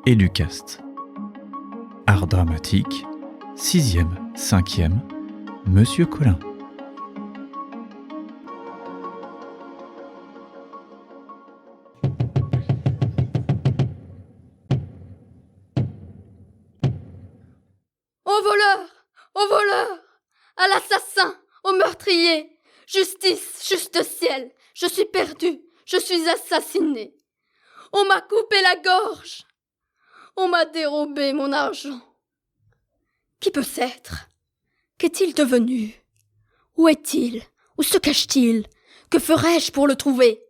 Éducast. Art dramatique, 6e, 5e, Monsieur Collin. Au voleur, à l'assassin, au meurtrier, justice, juste ciel, je suis perdu, je suis assassiné. On m'a coupé la gorge, on m'a dérobé mon argent. Qui peut s'être? Qu'est-il devenu? Où est-il? Où se cache-t-il? Que ferais-je pour le trouver?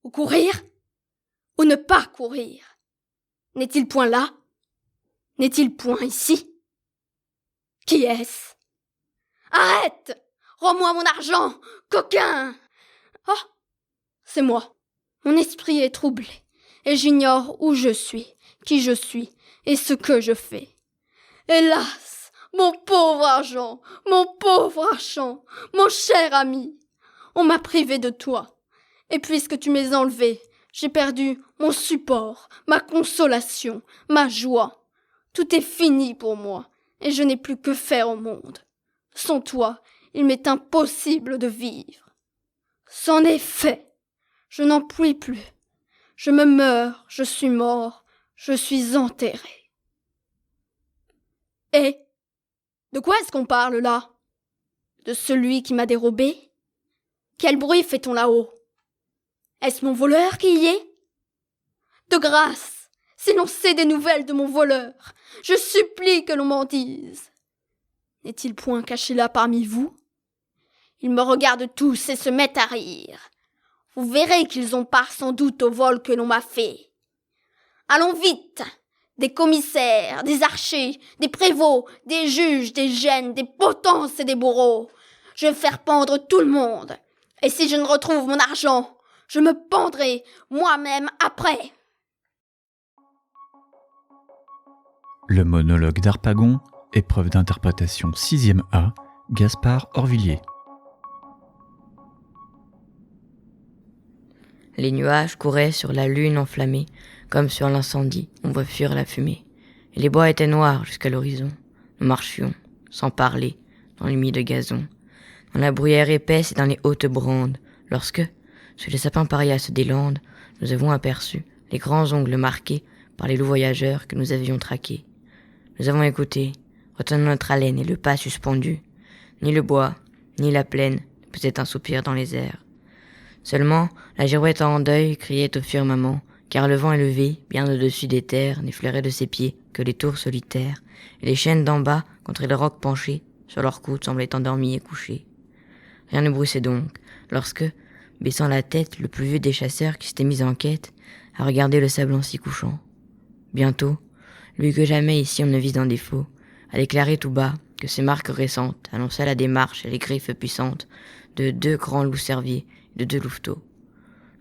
Ou courir? Ou ne pas courir? N'est-il point là? N'est-il point ici? Qui est-ce? Arrête! Rends-moi mon argent, coquin! Oh, c'est moi. Mon esprit est troublé, et j'ignore où je suis, qui je suis, et ce que je fais. Hélas, mon pauvre argent, mon cher ami, on m'a privé de toi, et puisque tu m'es enlevé, j'ai perdu mon support, ma consolation, ma joie. Tout est fini pour moi, et je n'ai plus que faire au monde. Sans toi, il m'est impossible de vivre. C'en est fait. Je n'en puis plus. Je me meurs, je suis mort, je suis enterré. Et de quoi est-ce qu'on parle là? De celui qui m'a dérobé? Quel bruit fait-on là-haut? Est-ce mon voleur qui y est? De grâce, si l'on sait des nouvelles de mon voleur, je supplie que l'on m'en dise. N'est-il point caché là parmi vous? Ils me regardent tous et se mettent à rire. Vous verrez qu'ils ont part sans doute au vol que l'on m'a fait. Allons vite! Des commissaires, des archers, des prévôts, des juges, des gènes, des potences et des bourreaux. Je vais faire pendre tout le monde. Et si je ne retrouve mon argent, je me pendrai moi-même après. Le monologue d'Harpagon, épreuve d'interprétation 6e A, Gaspard Orvillier. Les nuages couraient sur la lune enflammée, comme sur l'incendie, on voit fuir la fumée. Et les bois étaient noirs jusqu'à l'horizon. Nous marchions, sans parler, dans l'humide gazon, dans la bruyère épaisse et dans les hautes brandes, lorsque, sous les sapins parias des Landes, nous avons aperçu les grands ongles marqués par les loups voyageurs que nous avions traqués. Nous avons écouté, retenant notre haleine et le pas suspendu. Ni le bois, ni la plaine ne pouvaient un soupir dans les airs. Seulement, la girouette en deuil criait au firmament, car le vent élevé, bien au-dessus des terres, n'effleurait de ses pieds que les tours solitaires, et les chênes d'en bas, contre les rocs penchés, sur leurs coudes semblaient endormis et couchés. Rien ne bruissait donc, lorsque, baissant la tête, le plus vieux des chasseurs qui s'était mis en quête, à regarder le sable en s'y couchant. Bientôt, lui que jamais ici on ne vise un défaut, à déclarer tout bas que ces marques récentes annonçaient la démarche et les griffes puissantes de 2 grands loups cerviers et de 2 louveteaux.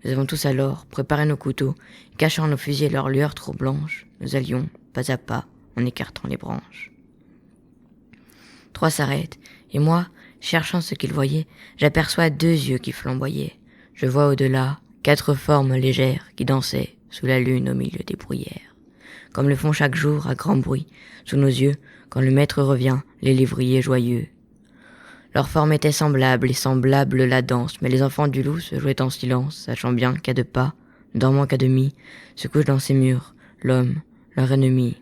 Nous avons tous alors préparé nos couteaux, cachant nos fusils et leurs lueurs trop blanches, nous allions, pas à pas, en écartant les branches. 3 s'arrêtent, et moi, cherchant ce qu'ils voyaient, j'aperçois 2 yeux qui flamboyaient. Je vois au-delà 4 formes légères qui dansaient sous la lune au milieu des bruyères. Comme le font chaque jour, à grand bruit, sous nos yeux, quand le maître revient, les lévriers joyeux. Leur forme était semblable et semblable la danse, mais les enfants du loup se jouaient en silence, sachant bien qu'à 2 pas, dormant qu'à demi, se couche dans ses murs, l'homme, leur ennemi.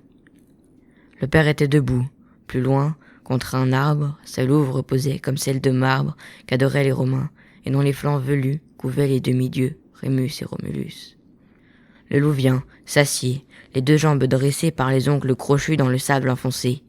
Le père était debout, plus loin, contre un arbre, sa louve reposait comme celle de marbre qu'adoraient les Romains, et dont les flancs velus couvaient les demi-dieux, Rémus et Romulus. Le loup vient, s'assied, les 2 jambes dressées par les ongles crochus dans le sable enfoncé.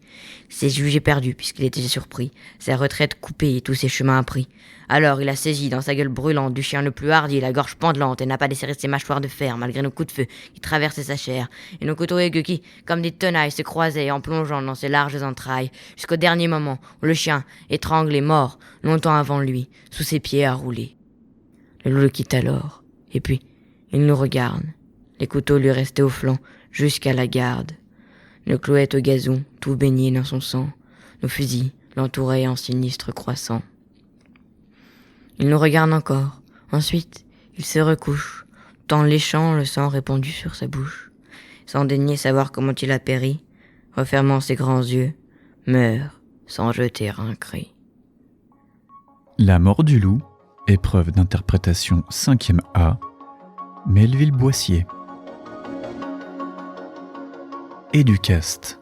Ses jugés perdus puisqu'il était surpris, sa retraite coupée et tous ses chemins appris. Alors il a saisi dans sa gueule brûlante du chien le plus hardi la gorge pendelante et n'a pas desserré ses mâchoires de fer malgré nos coups de feu qui traversaient sa chair et nos couteaux aigus qui, comme des tenailles, se croisaient en plongeant dans ses larges entrailles jusqu'au dernier moment où le chien, étranglé, mort, longtemps avant lui, sous ses pieds a roulé. Le loup le quitte alors, et puis il nous regarde. Les couteaux lui restaient au flanc jusqu'à la garde. Nos clouettes au gazon, tout baigné dans son sang, nos fusils l'entouraient en sinistre croissant. Il nous regarde encore. Ensuite, Il se recouche, tout en léchant le sang répandu sur sa bouche, sans daigner savoir comment il a péri, refermant ses grands yeux, meurt sans jeter un cri. La mort du loup, épreuve d'interprétation 5e A, Melville Boissier. Éducast.